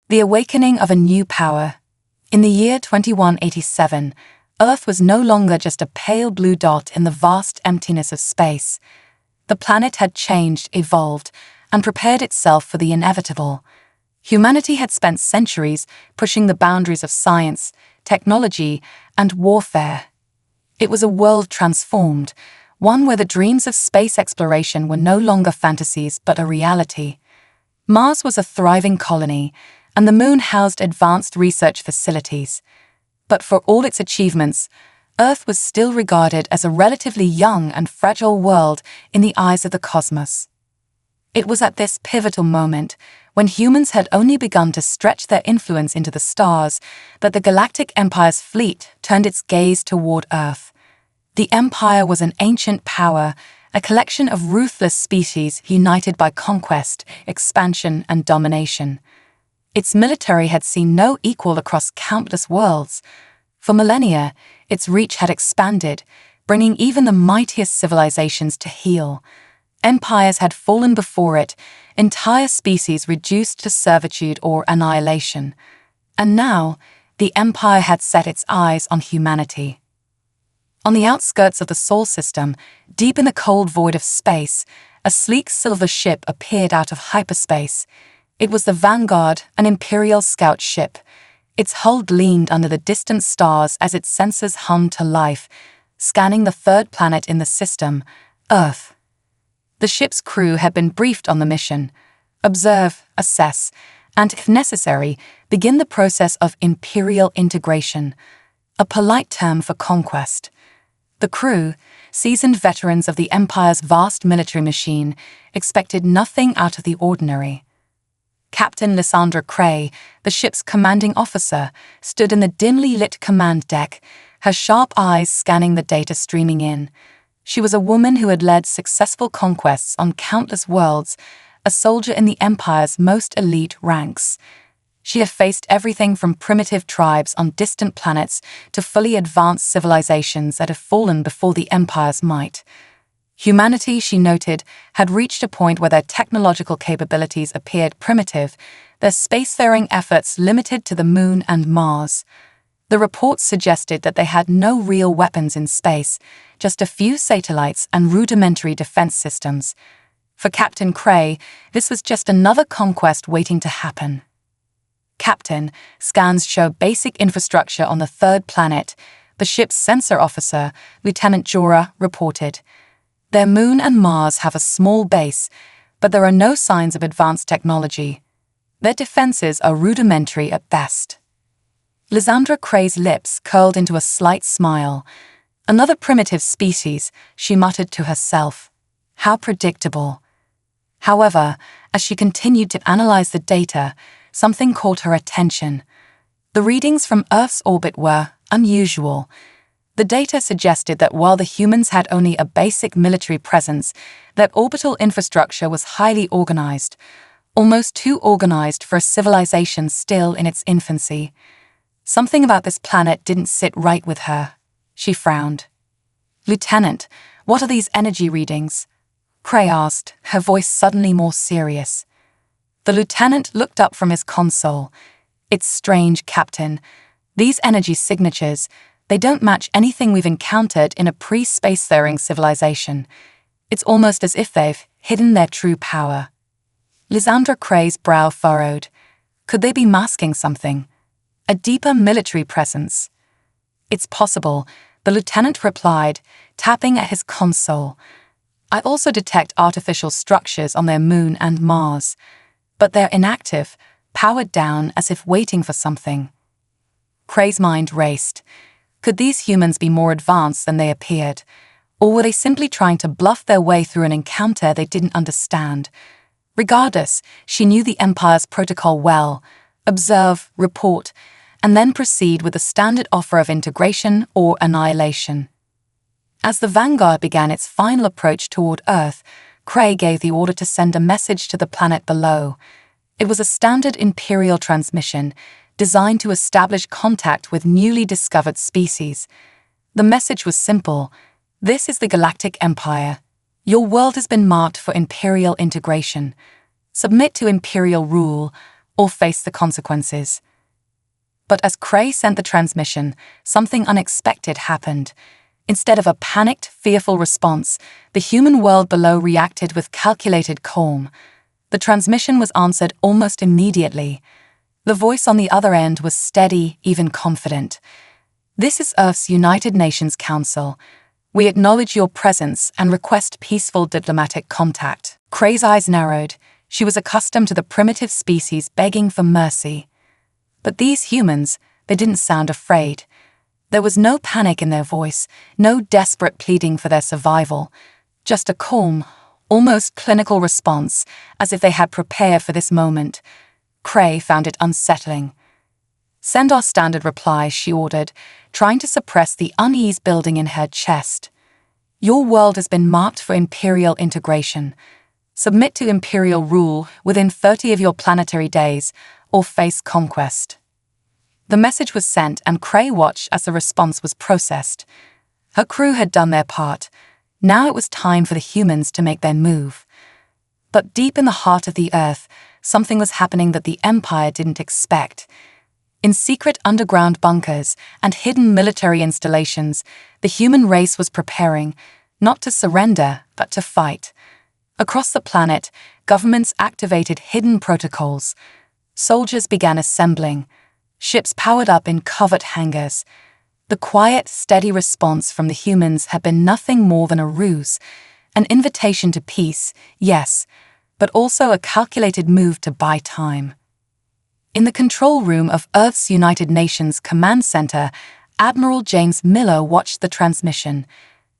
The awakening of a new power. In the year 2187, Earth was no longer just a pale blue dot in the vast emptiness of space. The planet had changed, evolved, and prepared itself for the inevitable. Humanity had spent centuries pushing the boundaries of science, technology, and warfare. It was a world transformed, one where the dreams of space exploration were no longer fantasies but a reality. Mars was a thriving colony, and the Moon housed advanced research facilities. But for all its achievements, Earth was still regarded as a relatively young and fragile world in the eyes of the cosmos. It was at this pivotal moment, when humans had only begun to stretch their influence into the stars, that the Galactic Empire's fleet turned its gaze toward Earth. The Empire was an ancient power, a collection of ruthless species united by conquest, expansion, and domination. Its military had seen no equal across countless worlds. For millennia, its reach had expanded, bringing even the mightiest civilizations to heel. Empires had fallen before it, entire species reduced to servitude or annihilation. And now, the Empire had set its eyes on humanity. On the outskirts of the Sol system, deep in the cold void of space, a sleek silver ship appeared out of hyperspace. It was the Vanguard, an imperial scout ship. Its hull gleamed under the distant stars as its sensors hummed to life, scanning the third planet in the system, Earth. The ship's crew had been briefed on the mission: observe, assess, and, if necessary, begin the process of imperial integration, a polite term for conquest. The crew, seasoned veterans of the Empire's vast military machine, expected nothing out of the ordinary. Captain Lysandra Cray, the ship's commanding officer, stood in the dimly lit command deck, her sharp eyes scanning the data streaming in. She was a woman who had led successful conquests on countless worlds, a soldier in the Empire's most elite ranks. She had faced everything from primitive tribes on distant planets to fully advanced civilizations that had fallen before the Empire's might. Humanity, she noted, had reached a point where their technological capabilities appeared primitive, their spacefaring efforts limited to the Moon and Mars. The reports suggested that they had no real weapons in space, just a few satellites and rudimentary defense systems. For Captain Cray, this was just another conquest waiting to happen. Captain, scans show basic infrastructure on the third planet, the ship's sensor officer, Lieutenant Jorah, reported. Their Moon and Mars have a small base, but there are no signs of advanced technology. Their defenses are rudimentary at best. Lysandra Cray's lips curled into a slight smile. Another primitive species, she muttered to herself. How predictable. However, as she continued to analyze the data, something caught her attention. The readings from Earth's orbit were unusual. The data suggested that while the humans had only a basic military presence, their orbital infrastructure was highly organized, almost too organized for a civilization still in its infancy. Something about this planet didn't sit right with her. She frowned. "Lieutenant, what are these energy readings?" Cray asked, her voice suddenly more serious. The lieutenant looked up from his console. "It's strange, Captain. These energy signatures, they don't match anything we've encountered in a pre-spacefaring civilization. It's almost as if they've hidden their true power." Lysandra Cray's brow furrowed. Could they be masking something? A deeper military presence? "It's possible," the lieutenant replied, tapping at his console. "I also detect artificial structures on their Moon and Mars, but they're inactive, powered down as if waiting for something." Cray's mind raced. Could these humans be more advanced than they appeared? Or were they simply trying to bluff their way through an encounter they didn't understand? Regardless, she knew the Empire's protocol well: observe, report, and then proceed with the standard offer of integration or annihilation. As the Vanguard began its final approach toward Earth, Cray gave the order to send a message to the planet below. It was a standard imperial transmission, designed to establish contact with newly discovered species. The message was simple: "This is the Galactic Empire. Your world has been marked for imperial integration. Submit to imperial rule, or face the consequences. But as Cray sent the transmission, something unexpected happened. Instead of a panicked, fearful response, the human world below reacted with calculated calm. The transmission was answered almost immediately. The voice on the other end was steady, even confident. "This is Earth's United Nations Council. We acknowledge your presence and request peaceful diplomatic contact." Cray's eyes narrowed. She was accustomed to the primitive species begging for mercy. But these humans, they didn't sound afraid. There was no panic in their voice, no desperate pleading for their survival, just a calm, almost clinical response, as if they had prepared for this moment. Cray found it unsettling. "Send our standard reply," she ordered, trying to suppress the unease building in her chest. "Your world has been marked for imperial integration. Submit to imperial rule within 30 of your planetary days, or face conquest." The message was sent, and Cray watched as the response was processed. Her crew had done their part. Now it was time for the humans to make their move. But deep in the heart of the Earth, something was happening that the Empire didn't expect. In secret underground bunkers and hidden military installations, the human race was preparing, not to surrender, but to fight. Across the planet, governments activated hidden protocols. Soldiers began assembling. Ships powered up in covert hangars. The quiet, steady response from the humans had been nothing more than a ruse, an invitation to peace, yes, but also a calculated move to buy time. In the control room of Earth's United Nations Command Center, Admiral James Miller watched the transmission.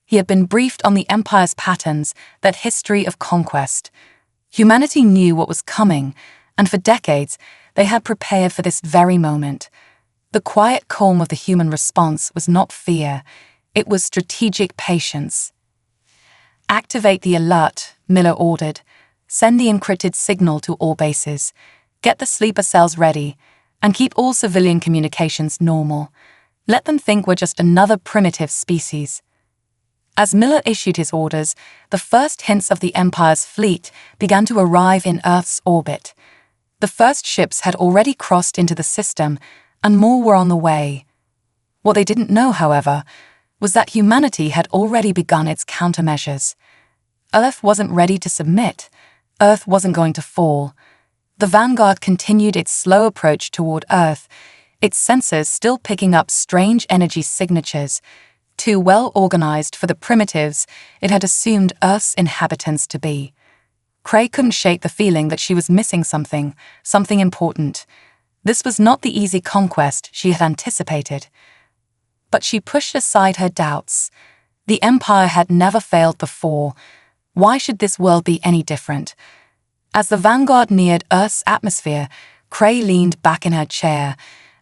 He had been briefed on the Empire's patterns, that history of conquest. Humanity knew what was coming, and for decades, they had prepared for this very moment. The quiet calm of the human response was not fear, it was strategic patience. "Activate the alert," Miller ordered. "Send the encrypted signal to all bases. Get the sleeper cells ready, and keep all civilian communications normal. Let them think we're just another primitive species." As Miller issued his orders, the first hints of the Empire's fleet began to arrive in Earth's orbit. The first ships had already crossed into the system, and more were on the way. What they didn't know, however, was that humanity had already begun its countermeasures. Earth wasn't ready to submit. Earth wasn't going to fall. The Vanguard continued its slow approach toward Earth, its sensors still picking up strange energy signatures, too well organized for the primitives it had assumed Earth's inhabitants to be. Cray couldn't shake the feeling that she was missing something important. This was not the easy conquest she had anticipated. But she pushed aside her doubts. The Empire had never failed before. Why should this world be any different? As the Vanguard neared Earth's atmosphere, Cray leaned back in her chair,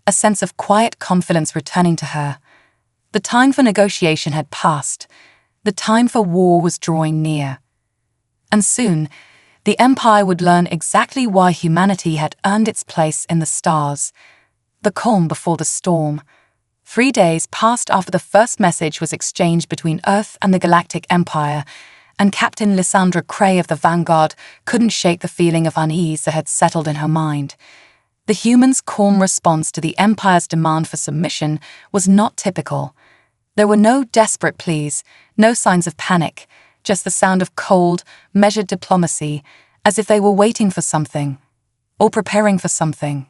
a sense of quiet confidence returning to her. The time for negotiation had passed. The time for war was drawing near. And soon, the Empire would learn exactly why humanity had earned its place in the stars. The calm before the storm. 3 days passed after the first message was exchanged between Earth and the Galactic Empire, and Captain Lysandra Cray of the Vanguard couldn't shake the feeling of unease that had settled in her mind. The humans' calm response to the Empire's demand for submission was not typical. There were no desperate pleas, no signs of panic, just the sound of cold, measured diplomacy, as if they were waiting for something, or preparing for something.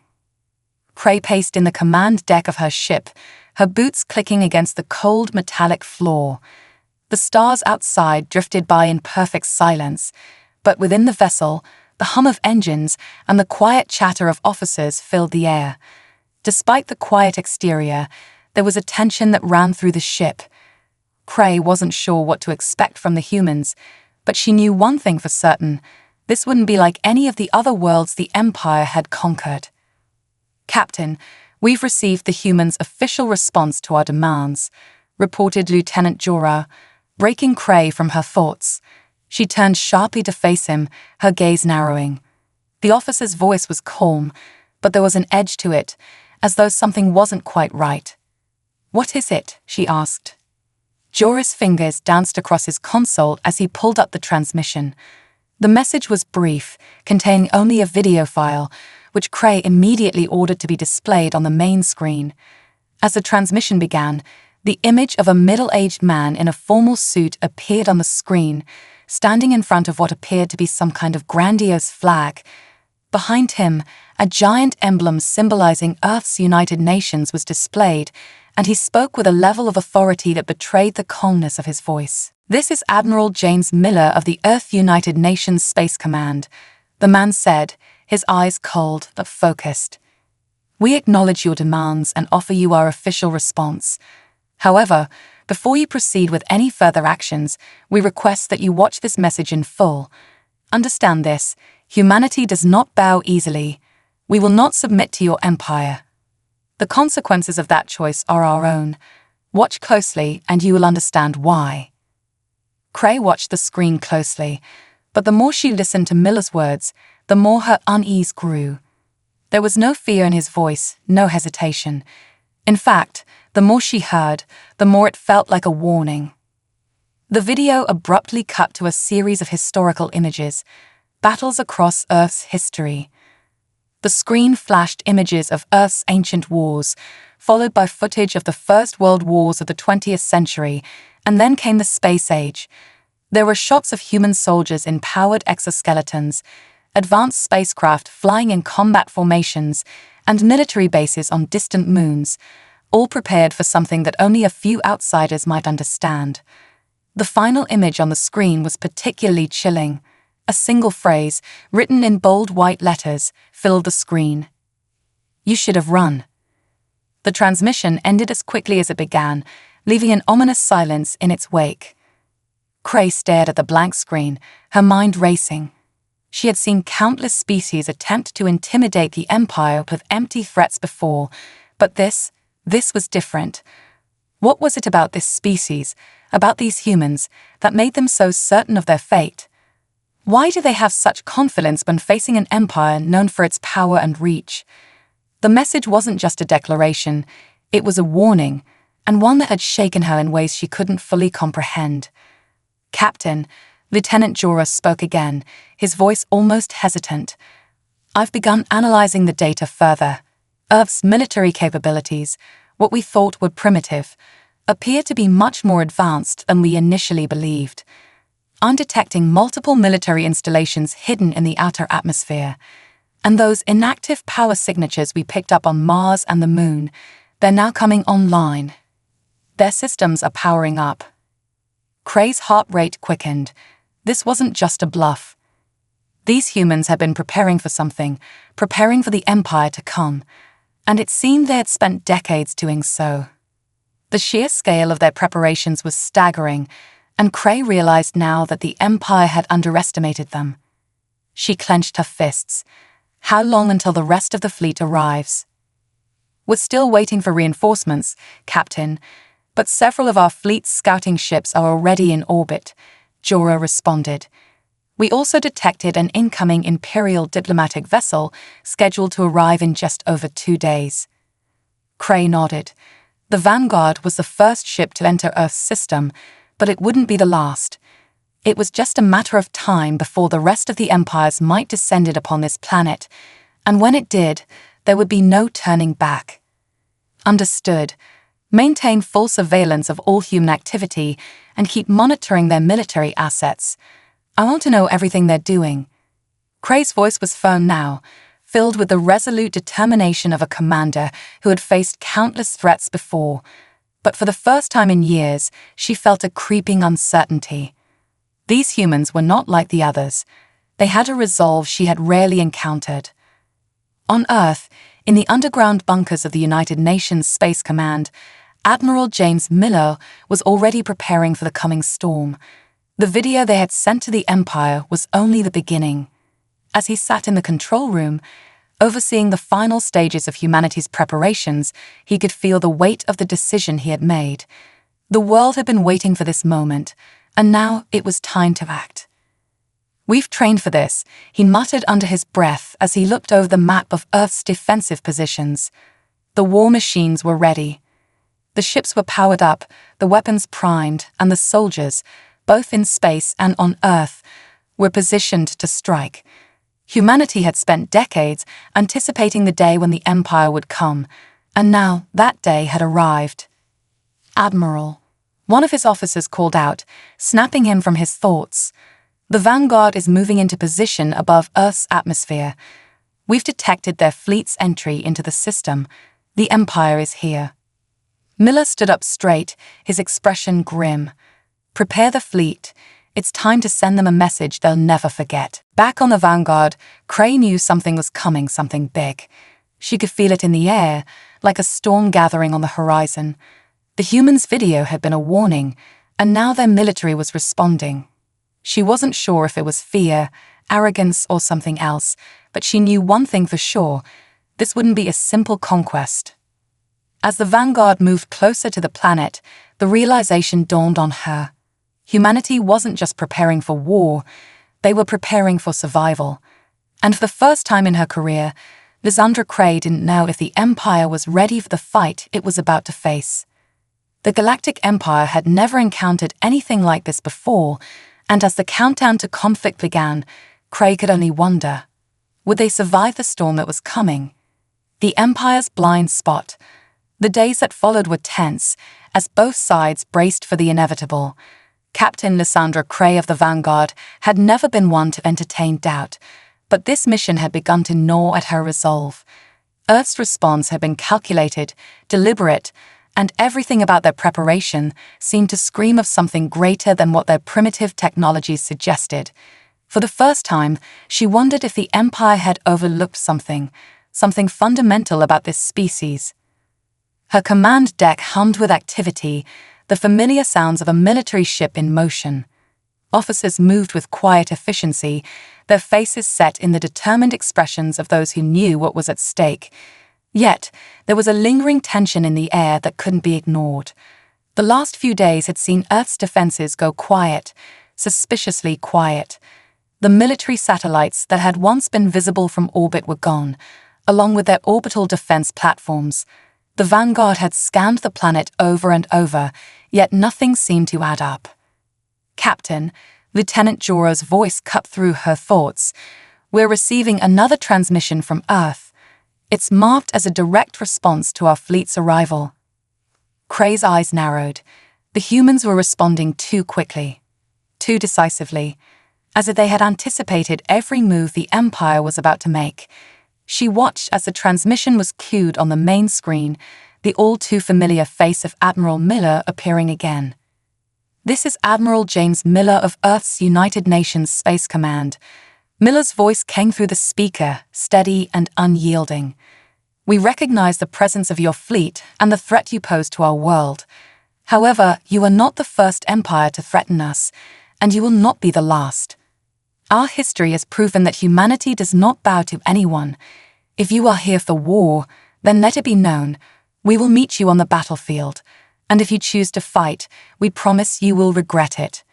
Cray paced in the command deck of her ship, her boots clicking against the cold metallic floor. The stars outside drifted by in perfect silence, but within the vessel, the hum of engines and the quiet chatter of officers filled the air. Despite the quiet exterior, there was a tension that ran through the ship. Cray wasn't sure what to expect from the humans, but she knew one thing for certain: this wouldn't be like any of the other worlds the Empire had conquered. "Captain, we've received the humans' official response to our demands," reported Lieutenant Jora, breaking Cray from her thoughts. She turned sharply to face him, her gaze narrowing. The officer's voice was calm, but there was an edge to it, as though something wasn't quite right. "What is it?" she asked. Jora's fingers danced across his console as he pulled up the transmission. The message was brief, containing only a video file, which Cray immediately ordered to be displayed on the main screen. As the transmission began, the image of a middle-aged man in a formal suit appeared on the screen, standing in front of what appeared to be some kind of grandiose flag. Behind him, a giant emblem symbolizing Earth's United Nations was displayed, and he spoke with a level of authority that betrayed the calmness of his voice. "This is Admiral James Miller of the Earth United Nations Space Command," the man said, his eyes cold but focused. "We acknowledge your demands and offer you our official response. However, before you proceed with any further actions, we request that you watch this message in full. Understand this: humanity does not bow easily. We will not submit to your empire. The consequences of that choice are our own. Watch closely and you will understand why." Cray watched the screen closely, but the more she listened to Miller's words, the more her unease grew. There was no fear in his voice, no hesitation. In fact, the more she heard, the more it felt like a warning. The video abruptly cut to a series of historical images, battles across Earth's history. The screen flashed images of Earth's ancient wars, followed by footage of the First World Wars of the 20th century, and then came the space age. There were shots of human soldiers in powered exoskeletons, advanced spacecraft flying in combat formations, and military bases on distant moons, all prepared for something that only a few outsiders might understand. The final image on the screen was particularly chilling. A single phrase, written in bold white letters, filled the screen. "You should have run." The transmission ended as quickly as it began, leaving an ominous silence in its wake. Cray stared at the blank screen, her mind racing. She had seen countless species attempt to intimidate the Empire with empty threats before, but this was different. What was it about this species, about these humans, that made them so certain of their fate? Why do they have such confidence when facing an empire known for its power and reach? The message wasn't just a declaration, it was a warning, and one that had shaken her in ways she couldn't fully comprehend. "Captain," Lieutenant Jorah spoke again, his voice almost hesitant. "I've begun analyzing the data further. Earth's military capabilities, what we thought were primitive, appear to be much more advanced than we initially believed. I'm detecting multiple military installations hidden in the outer atmosphere, and those inactive power signatures we picked up on Mars and the Moon, they're now coming online. Their systems are powering up." Cray's heart rate quickened. This wasn't just a bluff. These humans had been preparing for something, preparing for the Empire to come, and it seemed they had spent decades doing so. The sheer scale of their preparations was staggering, and Cray realized now that the Empire had underestimated them. She clenched her fists. How long until the rest of the fleet arrives? "We're still waiting for reinforcements, Captain, but several of our fleet's scouting ships are already in orbit," Jorah responded. "We also detected an incoming imperial diplomatic vessel scheduled to arrive in just over 2 days." Cray nodded. The Vanguard was the first ship to enter Earth's system, but it wouldn't be the last. It was just a matter of time before the rest of the empires might descend upon this planet, and when it did, there would be no turning back. "Understood. Maintain full surveillance of all human activity and keep monitoring their military assets. I want to know everything they're doing." Cray's voice was firm now, filled with the resolute determination of a commander who had faced countless threats before. But for the first time in years, she felt a creeping uncertainty. These humans were not like the others. They had a resolve she had rarely encountered. On Earth, in the underground bunkers of the United Nations Space Command, Admiral James Miller was already preparing for the coming storm. The video they had sent to the Empire was only the beginning. As he sat in the control room, overseeing the final stages of humanity's preparations, he could feel the weight of the decision he had made. The world had been waiting for this moment, and now it was time to act. "We've trained for this," he muttered under his breath as he looked over the map of Earth's defensive positions. The war machines were ready. The ships were powered up, the weapons primed, and the soldiers, both in space and on Earth, were positioned to strike. Humanity had spent decades anticipating the day when the Empire would come, and now that day had arrived. "Admiral," one of his officers called out, snapping him from his thoughts. "The Vanguard is moving into position above Earth's atmosphere. We've detected their fleet's entry into the system. The Empire is here." Miller stood up straight, his expression grim. "Prepare the fleet. It's time to send them a message they'll never forget." Back on the Vanguard, Cray knew something was coming, something big. She could feel it in the air, like a storm gathering on the horizon. The humans' video had been a warning, and now their military was responding. She wasn't sure if it was fear, arrogance, or something else, but she knew one thing for sure: this wouldn't be a simple conquest. As the Vanguard moved closer to the planet, the realization dawned on her. Humanity wasn't just preparing for war, they were preparing for survival. And for the first time in her career, Lysandra Cray didn't know if the Empire was ready for the fight it was about to face. The Galactic Empire had never encountered anything like this before, and as the countdown to conflict began, Cray could only wonder, would they survive the storm that was coming? The Empire's blind spot. The days that followed were tense, as both sides braced for the inevitable. Captain Lysandra Cray of the Vanguard had never been one to entertain doubt, but this mission had begun to gnaw at her resolve. Earth's response had been calculated, deliberate, and everything about their preparation seemed to scream of something greater than what their primitive technologies suggested. For the first time, she wondered if the Empire had overlooked something fundamental about this species. Her command deck hummed with activity, the familiar sounds of a military ship in motion. Officers moved with quiet efficiency, their faces set in the determined expressions of those who knew what was at stake. Yet, there was a lingering tension in the air that couldn't be ignored. The last few days had seen Earth's defenses go quiet, suspiciously quiet. The military satellites that had once been visible from orbit were gone, along with their orbital defense platforms. The Vanguard had scanned the planet over and over, yet nothing seemed to add up. "Captain," Lieutenant Joro's voice cut through her thoughts, "we're receiving another transmission from Earth. It's marked as a direct response to our fleet's arrival." Cray's eyes narrowed. The humans were responding too quickly, too decisively, as if they had anticipated every move the Empire was about to make. She watched as the transmission was cued on the main screen, the all-too-familiar face of Admiral Miller appearing again. "This is Admiral James Miller of Earth's United Nations Space Command." Miller's voice came through the speaker, steady and unyielding. "We recognize the presence of your fleet and the threat you pose to our world. However, you are not the first empire to threaten us, and you will not be the last. Our history has proven that humanity does not bow to anyone. If you are here for war, then let it be known, we will meet you on the battlefield, and if you choose to fight, we promise you will regret it."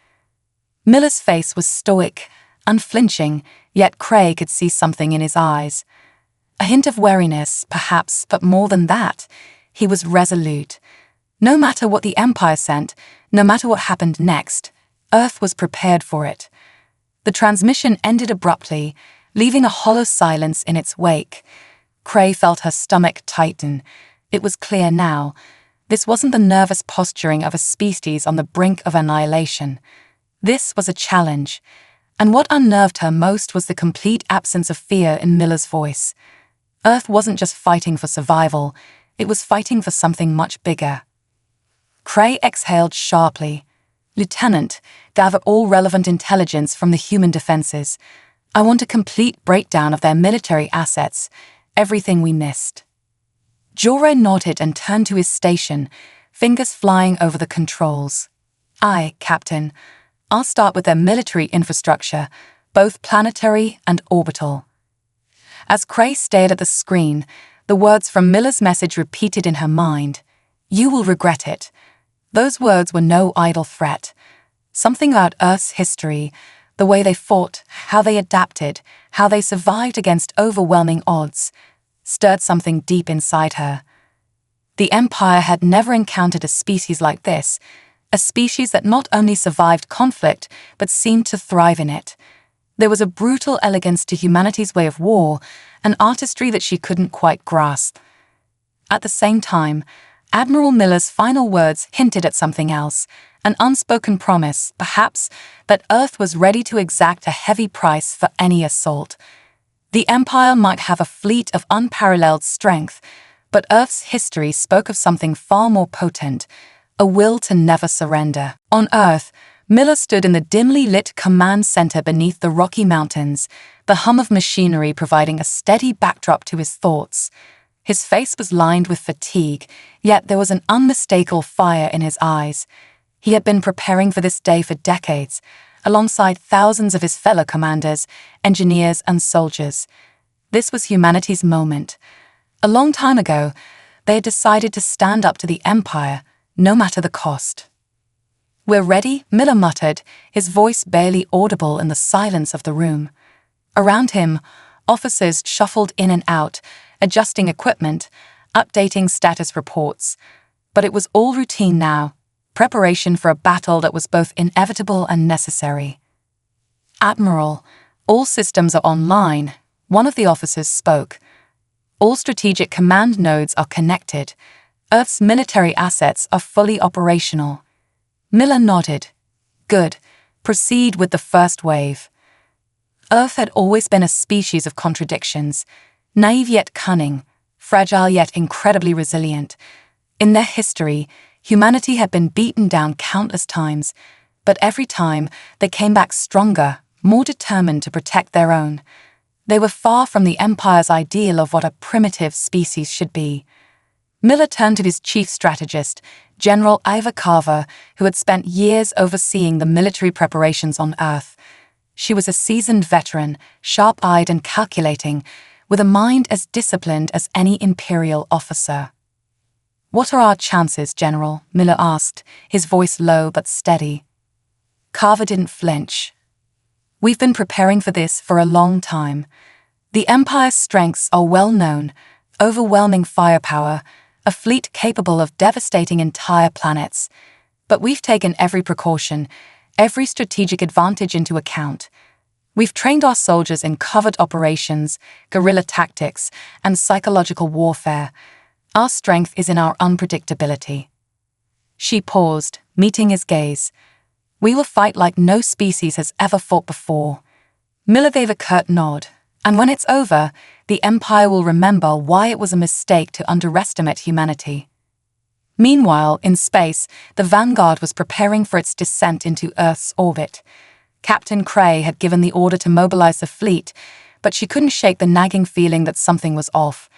Miller's face was stoic, unflinching, yet Cray could see something in his eyes. A hint of wariness, perhaps, but more than that, he was resolute. No matter what the Empire sent, no matter what happened next, Earth was prepared for it. The transmission ended abruptly, leaving a hollow silence in its wake. Cray felt her stomach tighten. It was clear now. This wasn't the nervous posturing of a species on the brink of annihilation. This was a challenge. And what unnerved her most was the complete absence of fear in Miller's voice. Earth wasn't just fighting for survival, it was fighting for something much bigger. Cray exhaled sharply. "Lieutenant, gather all relevant intelligence from the human defenses. I want a complete breakdown of their military assets, everything we missed." Joro nodded and turned to his station, fingers flying over the controls. "Aye, Captain. I'll start with their military infrastructure, both planetary and orbital." As Cray stared at the screen, the words from Miller's message repeated in her mind. "You will regret it." Those words were no idle threat. Something about Earth's history, the way they fought, how they adapted, how they survived against overwhelming odds, stirred something deep inside her. The Empire had never encountered a species like this, a species that not only survived conflict, but seemed to thrive in it. There was a brutal elegance to humanity's way of war, an artistry that she couldn't quite grasp. At the same time, Admiral Miller's final words hinted at something else, an unspoken promise, perhaps, that Earth was ready to exact a heavy price for any assault. The Empire might have a fleet of unparalleled strength, but Earth's history spoke of something far more potent, a will to never surrender. On Earth, Miller stood in the dimly lit command center beneath the Rocky Mountains, the hum of machinery providing a steady backdrop to his thoughts. His face was lined with fatigue, yet there was an unmistakable fire in his eyes. He had been preparing for this day for decades, alongside thousands of his fellow commanders, engineers, and soldiers. This was humanity's moment. A long time ago, they had decided to stand up to the Empire, no matter the cost. "We're ready," Miller muttered, his voice barely audible in the silence of the room. Around him, officers shuffled in and out, adjusting equipment, updating status reports. But it was all routine now, preparation for a battle that was both inevitable and necessary. "Admiral, all systems are online," one of the officers spoke. "All strategic command nodes are connected. Earth's military assets are fully operational." Miller nodded. "Good. Proceed with the first wave." Earth had always been a species of contradictions, naive yet cunning, fragile yet incredibly resilient. In their history, humanity had been beaten down countless times, but every time they came back stronger, more determined to protect their own. They were far from the Empire's ideal of what a primitive species should be. Miller turned to his chief strategist, General Ivor Carver, who had spent years overseeing the military preparations on Earth. She was a seasoned veteran, sharp-eyed and calculating, with a mind as disciplined as any imperial officer. "What are our chances, General?" Miller asked, his voice low but steady. Carver didn't flinch. "We've been preparing for this for a long time. The Empire's strengths are well known: overwhelming firepower, a fleet capable of devastating entire planets. But we've taken every precaution, every strategic advantage into account. We've trained our soldiers in covert operations, guerrilla tactics, and psychological warfare. Our strength is in our unpredictability." She paused, meeting his gaze. "We will fight like no species has ever fought before." Miller gave a curt nod. "And when it's over, the Empire will remember why it was a mistake to underestimate humanity." Meanwhile, in space, the Vanguard was preparing for its descent into Earth's orbit. Captain Cray had given the order to mobilize the fleet, but she couldn't shake the nagging feeling that something was off.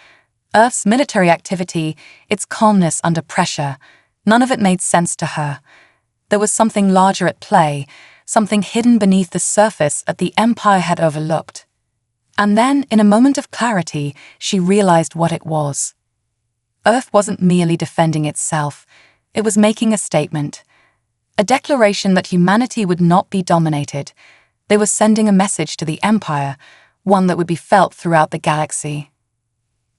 Earth's military activity, its calmness under pressure, none of it made sense to her. There was something larger at play, something hidden beneath the surface that the Empire had overlooked. And then, in a moment of clarity, she realized what it was. Earth wasn't merely defending itself, it was making a statement. A declaration that humanity would not be dominated. They were sending a message to the Empire, one that would be felt throughout the galaxy.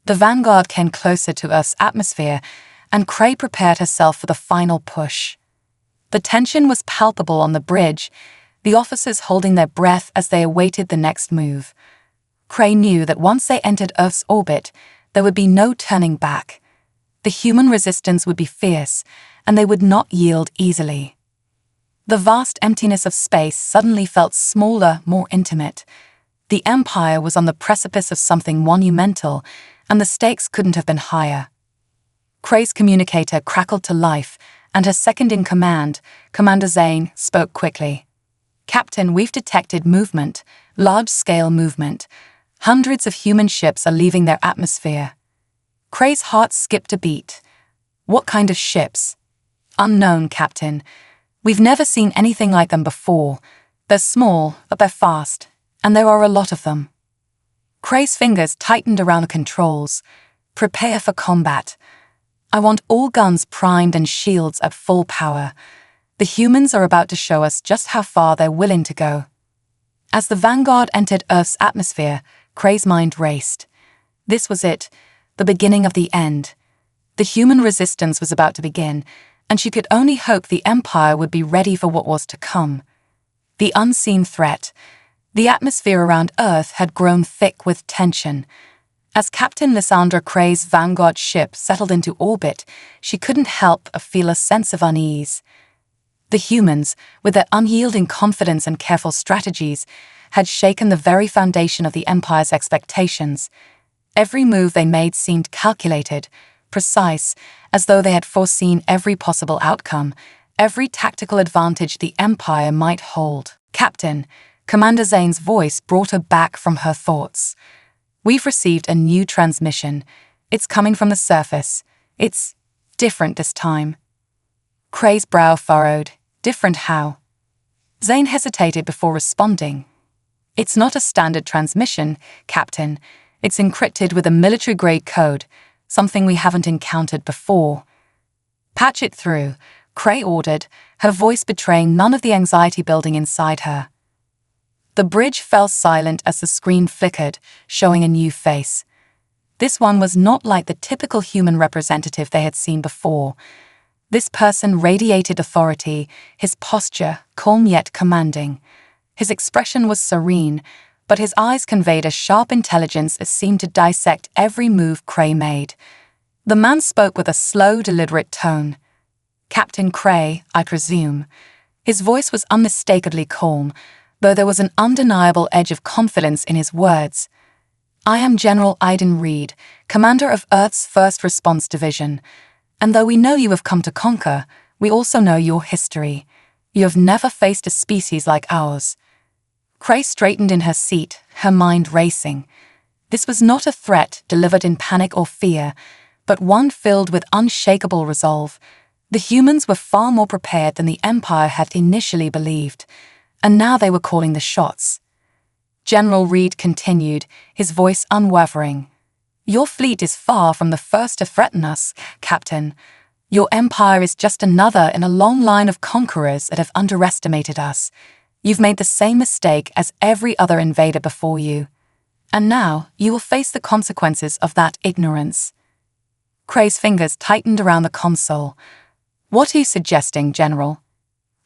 The Vanguard came closer to Earth's atmosphere, and Cray prepared herself for the final push. The tension was palpable on the bridge, the officers holding their breath as they awaited the next move. Cray knew that once they entered Earth's orbit, there would be no turning back. The human resistance would be fierce, and they would not yield easily. The vast emptiness of space suddenly felt smaller, more intimate. The Empire was on the precipice of something monumental, and the stakes couldn't have been higher. Cray's communicator crackled to life, and her second-in-command, Commander Zane, spoke quickly. "Captain, we've detected movement, large-scale movement. Hundreds of human ships are leaving their atmosphere." Cray's heart skipped a beat. "What kind of ships?" "Unknown, Captain. We've never seen anything like them before. They're small, but they're fast, and there are a lot of them." Cray's fingers tightened around the controls. "Prepare for combat. I want all guns primed and shields at full power. The humans are about to show us just how far they're willing to go." As the Vanguard entered Earth's atmosphere, Cray's mind raced. This was it, the beginning of the end. The human resistance was about to begin, and she could only hope the Empire would be ready for what was to come. The unseen threat, The atmosphere around Earth had grown thick with tension. As Captain Lysandra Cray's Vanguard ship settled into orbit, she couldn't help but feel a sense of unease. The humans, with their unyielding confidence and careful strategies, had shaken the very foundation of the Empire's expectations. Every move they made seemed calculated, precise, as though they had foreseen every possible outcome, every tactical advantage the Empire might hold. "Captain," Commander Zane's voice brought her back from her thoughts. "We've received a new transmission. It's coming from the surface. It's different this time." Cray's brow furrowed. Different how? Zane hesitated before responding. "It's not a standard transmission, Captain. It's encrypted with a military-grade code, something we haven't encountered before." "Patch it through," Cray ordered, her voice betraying none of the anxiety building inside her. The bridge fell silent as the screen flickered, showing a new face. This one was not like the typical human representative they had seen before. This person radiated authority, his posture calm yet commanding. His expression was serene, but his eyes conveyed a sharp intelligence that seemed to dissect every move Cray made. The man spoke with a slow, deliberate tone. "Captain Cray, I presume." His voice was unmistakably calm, though there was an undeniable edge of confidence in his words. "I am General Iden Reed, commander of Earth's First Response Division. And though we know you have come to conquer, we also know your history. You have never faced a species like ours." Cray straightened in her seat, her mind racing. This was not a threat delivered in panic or fear, but one filled with unshakable resolve. The humans were far more prepared than the Empire had initially believed, and now they were calling the shots. General Reed continued, his voice unwavering. "Your fleet is far from the first to threaten us, Captain. Your empire is just another in a long line of conquerors that have underestimated us. You've made the same mistake as every other invader before you. And now you will face the consequences of that ignorance." Cray's fingers tightened around the console. "What are you suggesting, General?"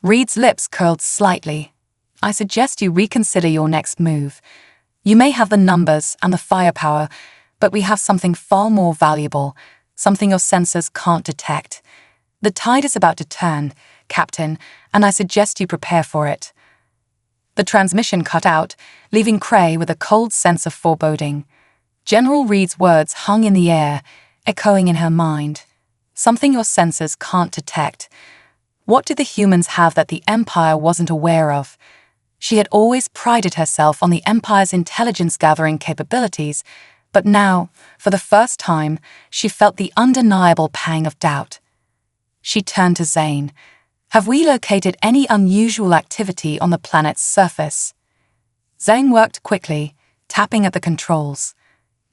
Reed's lips curled slightly. "I suggest you reconsider your next move. You may have the numbers and the firepower, but we have something far more valuable, something your sensors can't detect. The tide is about to turn, Captain, and I suggest you prepare for it." The transmission cut out, leaving Cray with a cold sense of foreboding. General Reed's words hung in the air, echoing in her mind. "Something your sensors can't detect." What did the humans have that the Empire wasn't aware of? She had always prided herself on the Empire's intelligence-gathering capabilities, but now, for the first time, she felt the undeniable pang of doubt. She turned to Zane. "Have we located any unusual activity on the planet's surface?" Zane worked quickly, tapping at the controls.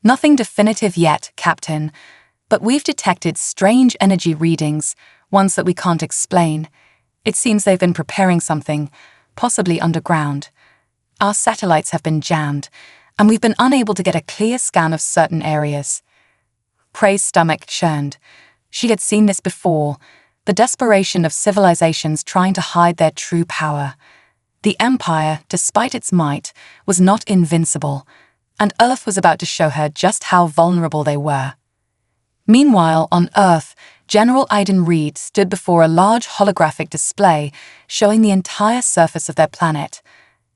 "Nothing definitive yet, Captain, but we've detected strange energy readings, ones that we can't explain. It seems they've been preparing something, possibly underground. Our satellites have been jammed, and we've been unable to get a clear scan of certain areas." Cray's stomach churned. She had seen this before, the desperation of civilizations trying to hide their true power. The Empire, despite its might, was not invincible, and Earth was about to show her just how vulnerable they were. Meanwhile, on Earth, General Iden Reed stood before a large holographic display showing the entire surface of their planet.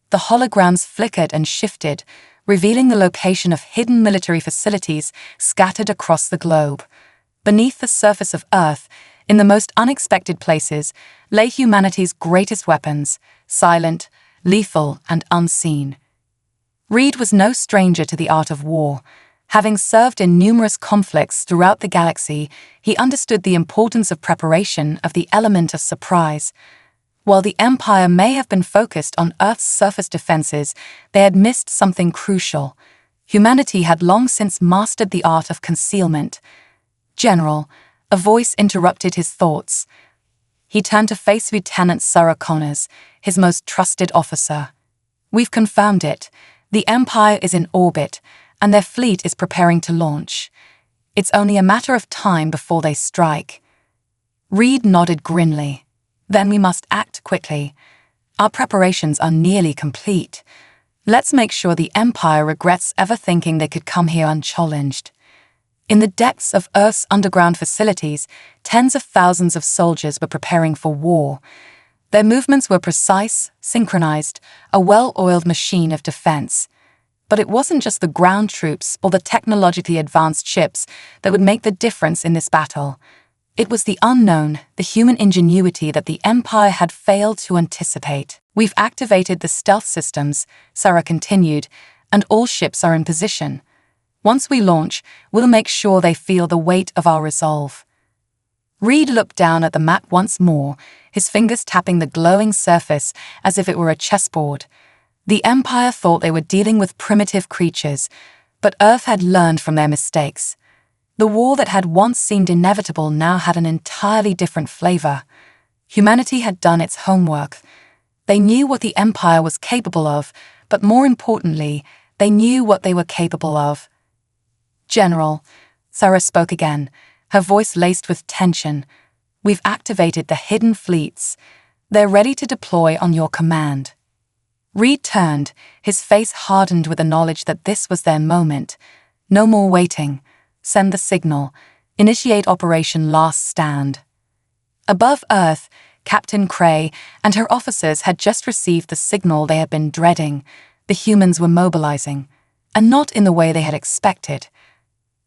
The holograms flickered and shifted, revealing the location of hidden military facilities scattered across the globe. Beneath the surface of Earth, in the most unexpected places, lay humanity's greatest weapons, silent, lethal, and unseen. Reed was no stranger to the art of war. Having served in numerous conflicts throughout the galaxy, he understood the importance of preparation, of the element of surprise. While the Empire may have been focused on Earth's surface defenses, they had missed something crucial. Humanity had long since mastered the art of concealment. "General," a voice interrupted his thoughts. He turned to face Lieutenant Sarah Connors, his most trusted officer. "We've confirmed it. The Empire is in orbit, and their fleet is preparing to launch. It's only a matter of time before they strike." Reed nodded grimly. "Then we must act quickly. Our preparations are nearly complete. Let's make sure the Empire regrets ever thinking they could come here unchallenged. In the depths of Earth's underground facilities, tens of thousands of soldiers were preparing for war. Their movements were precise, synchronized, a well-oiled machine of defense. But it wasn't just the ground troops or the technologically advanced ships that would make the difference in this battle. It was the unknown, the human ingenuity that the Empire had failed to anticipate. We've activated the stealth systems, Sarah continued, and all ships are in position. Once we launch, we'll make sure they feel the weight of our resolve. Reed looked down at the map once more, his fingers tapping the glowing surface as if it were a chessboard. The Empire thought they were dealing with primitive creatures, but Earth had learned from their mistakes. The war that had once seemed inevitable now had an entirely different flavor. Humanity had done its homework. They knew what the Empire was capable of, but more importantly, they knew what they were capable of. General, Sarah spoke again, her voice laced with tension. We've activated the hidden fleets. They're ready to deploy on your command. Reed turned, his face hardened with the knowledge that this was their moment. No more waiting. Send the signal. Initiate Operation Last Stand. Above Earth, Captain Cray and her officers had just received the signal they had been dreading. The humans were mobilizing, and not in the way they had expected.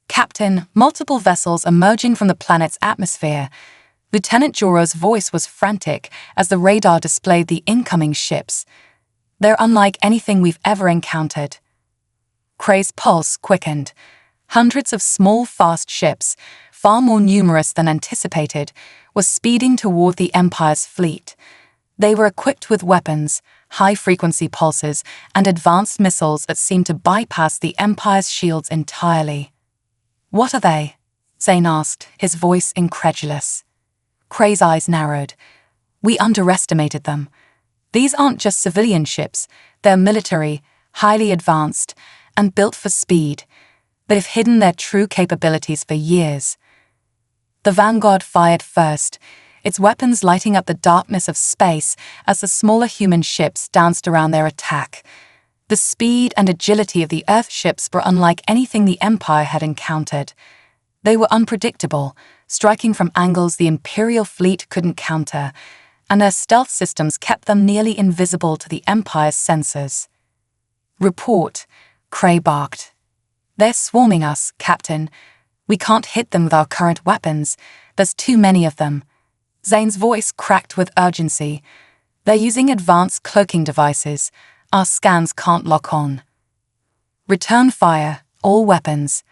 Captain, multiple vessels emerging from the planet's atmosphere. Lieutenant Joro's voice was frantic as the radar displayed the incoming ships. They're unlike anything we've ever encountered. Cray's pulse quickened. Hundreds of small, fast ships, far more numerous than anticipated, were speeding toward the Empire's fleet. They were equipped with weapons, high-frequency pulses, and advanced missiles that seemed to bypass the Empire's shields entirely. What are they? Zane asked, his voice incredulous. Cray's eyes narrowed. We underestimated them. These aren't just civilian ships, they're military, highly advanced, and built for speed. They've hidden their true capabilities for years. The Vanguard fired first, its weapons lighting up the darkness of space as the smaller human ships danced around their attack. The speed and agility of the Earth ships were unlike anything the Empire had encountered. They were unpredictable, striking from angles the Imperial fleet couldn't counter, and their stealth systems kept them nearly invisible to the Empire's sensors. Report, Cray barked. They're swarming us, Captain. We can't hit them with our current weapons. There's too many of them. Zane's voice cracked with urgency. They're using advanced cloaking devices. Our scans can't lock on. Return fire, all weapons,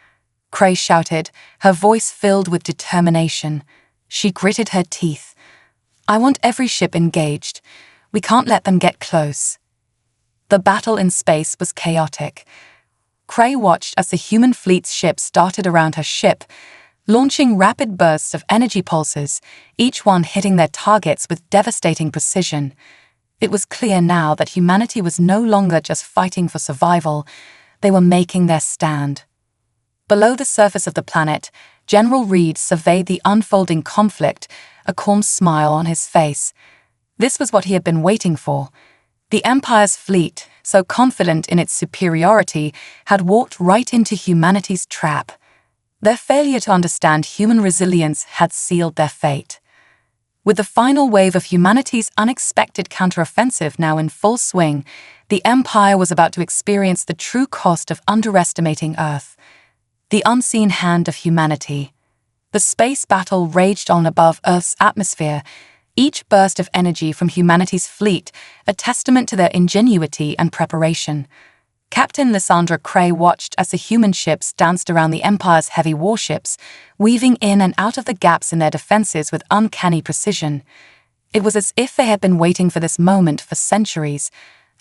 Cray shouted, her voice filled with determination. She gritted her teeth. I want every ship engaged. We can't let them get close. The battle in space was chaotic. Cray watched as the human fleet's ships darted around her ship, launching rapid bursts of energy pulses, each one hitting their targets with devastating precision. It was clear now that humanity was no longer just fighting for survival, they were making their stand. Below the surface of the planet, General Reed surveyed the unfolding conflict, a calm smile on his face. This was what he had been waiting for. The Empire's fleet, so confident in its superiority, had walked right into humanity's trap. Their failure to understand human resilience had sealed their fate. With the final wave of humanity's unexpected counteroffensive now in full swing, the Empire was about to experience the true cost of underestimating Earth. The unseen hand of humanity. The space battle raged on above Earth's atmosphere, each burst of energy from humanity's fleet a testament to their ingenuity and preparation. Captain Lysandra Cray watched as the human ships danced around the Empire's heavy warships, weaving in and out of the gaps in their defenses with uncanny precision. It was as if they had been waiting for this moment for centuries,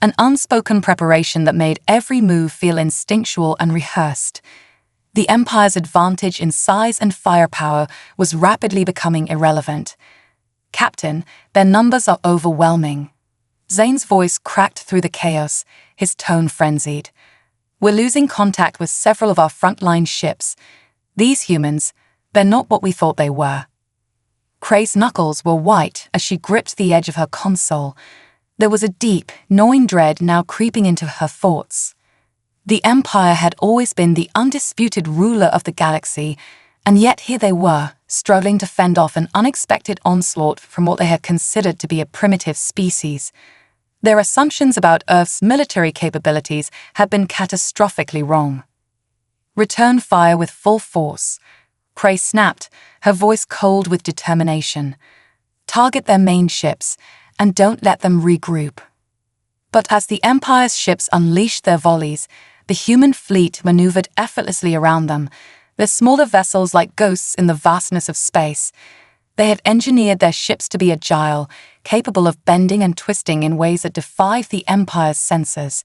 an unspoken preparation that made every move feel instinctual and rehearsed. The Empire's advantage in size and firepower was rapidly becoming irrelevant. Captain, their numbers are overwhelming. Zane's voice cracked through the chaos, his tone frenzied. We're losing contact with several of our frontline ships. These humans, they're not what we thought they were. Cray's knuckles were white as she gripped the edge of her console. There was a deep, gnawing dread now creeping into her thoughts. The Empire had always been the undisputed ruler of the galaxy, and yet here they were, struggling to fend off an unexpected onslaught from what they had considered to be a primitive species. Their assumptions about Earth's military capabilities had been catastrophically wrong. "Return fire with full force," Cray snapped, her voice cold with determination. "Target their main ships, and don't let them regroup." But as the Empire's ships unleashed their volleys, the human fleet maneuvered effortlessly around them, their smaller vessels like ghosts in the vastness of space. They had engineered their ships to be agile, capable of bending and twisting in ways that defied the Empire's sensors.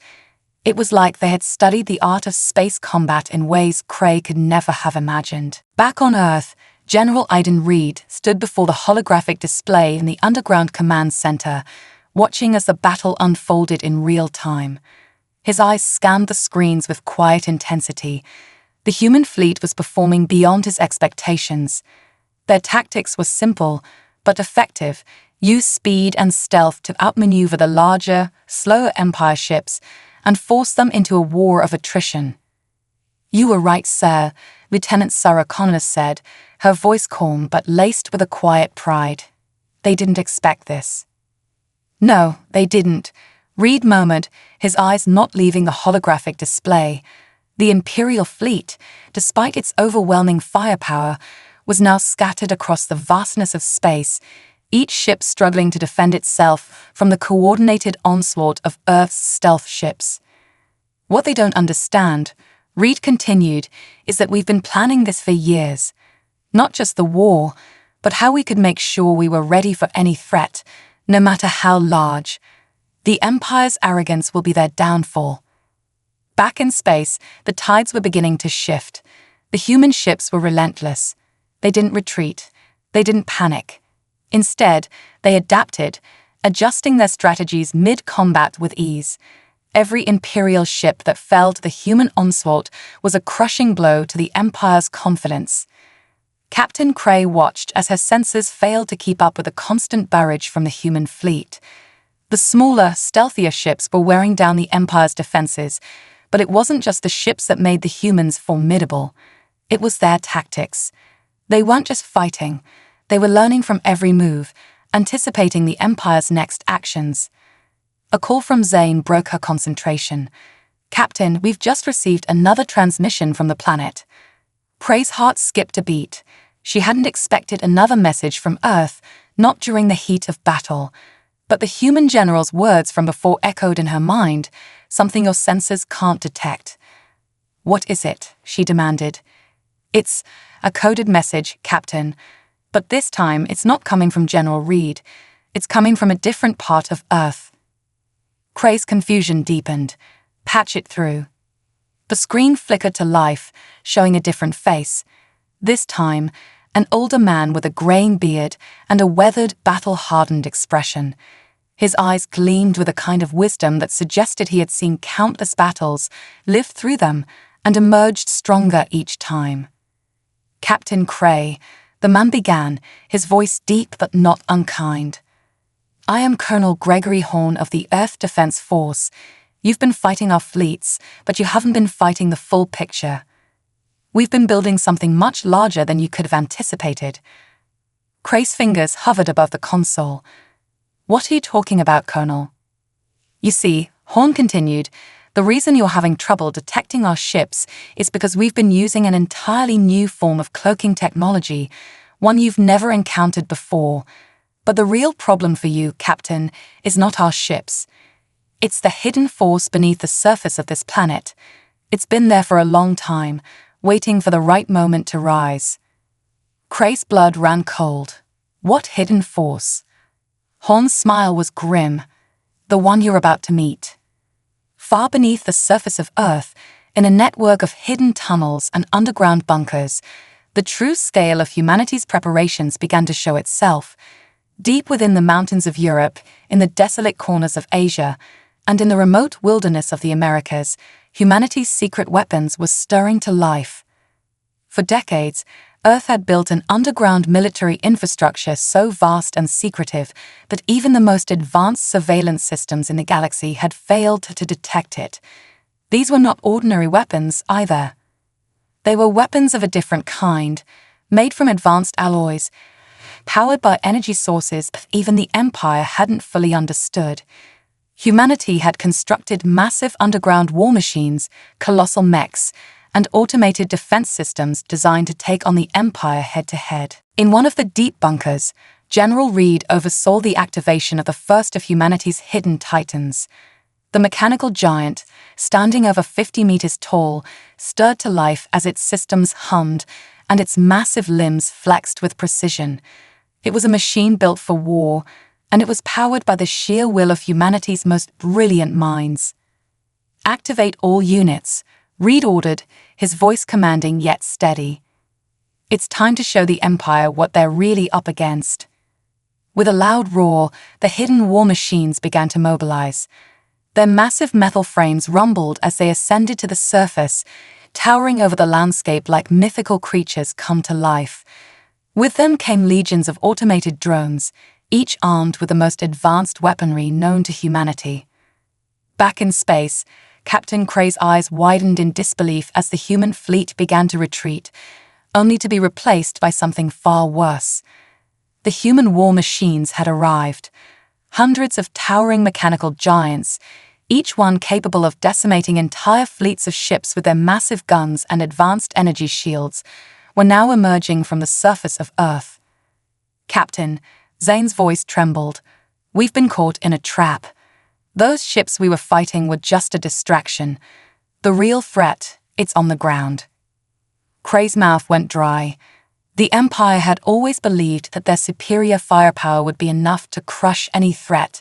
It was like they had studied the art of space combat in ways Cray could never have imagined. Back on Earth, General Iden Reed stood before the holographic display in the underground command center, watching as the battle unfolded in real time. His eyes scanned the screens with quiet intensity. The human fleet was performing beyond his expectations. Their tactics were simple, but effective: use speed and stealth to outmaneuver the larger, slower Empire ships and force them into a war of attrition. "You were right, sir," Lieutenant Sarah Connors said, her voice calm but laced with a quiet pride. "They didn't expect this." "No, they didn't," Reed murmured, his eyes not leaving the holographic display. The Imperial fleet, despite its overwhelming firepower, was now scattered across the vastness of space, each ship struggling to defend itself from the coordinated onslaught of Earth's stealth ships. "What they don't understand," Reed continued, "is that we've been planning this for years. Not just the war, but how we could make sure we were ready for any threat, no matter how large. The Empire's arrogance will be their downfall." Back in space, the tides were beginning to shift. The human ships were relentless. They didn't retreat. They didn't panic. Instead, they adapted, adjusting their strategies mid-combat with ease. Every Imperial ship that fell to the human onslaught was a crushing blow to the Empire's confidence. Captain Cray watched as her sensors failed to keep up with the constant barrage from the human fleet. The smaller, stealthier ships were wearing down the Empire's defenses, but it wasn't just the ships that made the humans formidable. It was their tactics. They weren't just fighting. They were learning from every move, anticipating the Empire's next actions. A call from Zane broke her concentration. "Captain, we've just received another transmission from the planet." Cray's heart skipped a beat. She hadn't expected another message from Earth, not during the heat of battle. But the human general's words from before echoed in her mind, something your senses can't detect. "What is it?" she demanded. "It's a coded message, Captain. But this time it's not coming from General Reed. It's coming from a different part of Earth." Cray's confusion deepened. "Patch it through." The screen flickered to life, showing a different face. This time, an older man with a graying beard and a weathered, battle-hardened expression. His eyes gleamed with a kind of wisdom that suggested he had seen countless battles, lived through them, and emerged stronger each time. "Captain Cray," the man began, his voice deep but not unkind. "I am Colonel Gregory Horn of the Earth Defense Force. You've been fighting our fleets, but you haven't been fighting the full picture. We've been building something much larger than you could have anticipated." Cray's fingers hovered above the console. "What are you talking about, Colonel?" "You see," Horn continued, "the reason you're having trouble detecting our ships is because we've been using an entirely new form of cloaking technology, one you've never encountered before. But the real problem for you, Captain, is not our ships. It's the hidden force beneath the surface of this planet. It's been there for a long time, waiting for the right moment to rise." Cray's blood ran cold. What hidden force? Horn's smile was grim. "The one you're about to meet. Far beneath the surface of Earth, in a network of hidden tunnels and underground bunkers, the true scale of humanity's preparations began to show itself. Deep within the mountains of Europe, in the desolate corners of Asia, and in the remote wilderness of the Americas, humanity's secret weapons were stirring to life. For decades, Earth had built an underground military infrastructure so vast and secretive that even the most advanced surveillance systems in the galaxy had failed to detect it. These were not ordinary weapons either. They were weapons of a different kind, made from advanced alloys, powered by energy sources even the Empire hadn't fully understood. Humanity had constructed massive underground war machines, colossal mechs, and automated defense systems designed to take on the Empire head-to-head. In one of the deep bunkers, General Reed oversaw the activation of the first of humanity's hidden titans. The mechanical giant, standing over 50 meters tall, stirred to life as its systems hummed and its massive limbs flexed with precision. It was a machine built for war, and it was powered by the sheer will of humanity's most brilliant minds. "Activate all units," Reed ordered, his voice commanding yet steady. "It's time to show the Empire what they're really up against." With a loud roar, the hidden war machines began to mobilize. Their massive metal frames rumbled as they ascended to the surface, towering over the landscape like mythical creatures come to life. With them came legions of automated drones, each armed with the most advanced weaponry known to humanity. Back in space, Captain Kray's eyes widened in disbelief as the human fleet began to retreat, only to be replaced by something far worse. The human war machines had arrived. Hundreds of towering mechanical giants, each one capable of decimating entire fleets of ships with their massive guns and advanced energy shields, were now emerging from the surface of Earth. "Captain," Zane's voice trembled, "we've been caught in a trap. Those ships we were fighting were just a distraction. The real threat, it's on the ground." Kray's mouth went dry. The Empire had always believed that their superior firepower would be enough to crush any threat.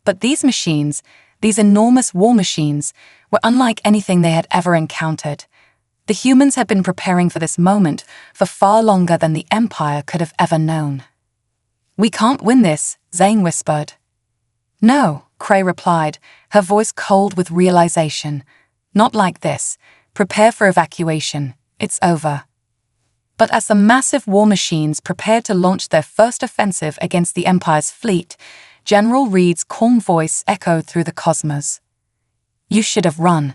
But these machines, these enormous war machines, were unlike anything they had ever encountered. The humans had been preparing for this moment for far longer than the Empire could have ever known. "We can't win this," Zane whispered. "No," Kray replied, her voice cold with realization. "Not like this. Prepare for evacuation. It's over." But as the massive war machines prepared to launch their first offensive against the Empire's fleet, General Reed's calm voice echoed through the cosmos. "You should have run."